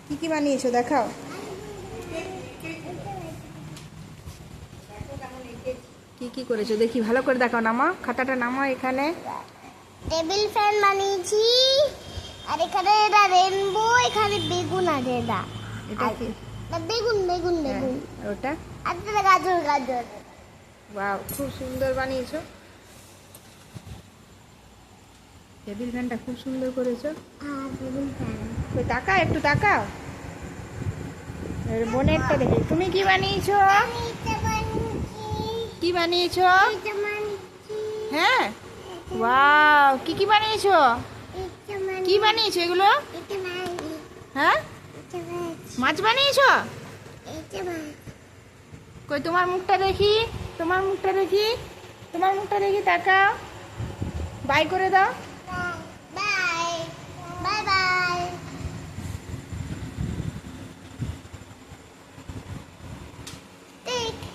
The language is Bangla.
কি কি বানিয়েছো দেখাও। কি কি করেছো দেখি, ভালো করে দেখাও। নামা, খাতাটা নামা। এখানে টেবিল ফ্যান বানিয়েছি, আর এখানে এটা রেনবো, এখানে বেগুন আছে। এটা কি? বেগুন বেগুন হ্যাঁ, বেগুন। আর ওটা? আর এটা গাজর গাজর। বাহ, খুব সুন্দর বানিয়েছো। টেবিল ফ্যানটা খুব সুন্দর করেছো। Table fan. তো তাকাও, একটু তাকাও। বোনেরটা দেখি। তুমি কি বানিয়েছো? কি বানিয়েছো? হ্যাঁ, ওয়াও, কি কি বানিয়েছো? কি বানিয়েছো এগুলো? হ্যাঁ, মাছ বানিয়েছো? কই তোমার মুখটা দেখি, তোমার মুখটা দেখি, তোমার মুখটা দেখি, তাকাও, বাই করে দাও।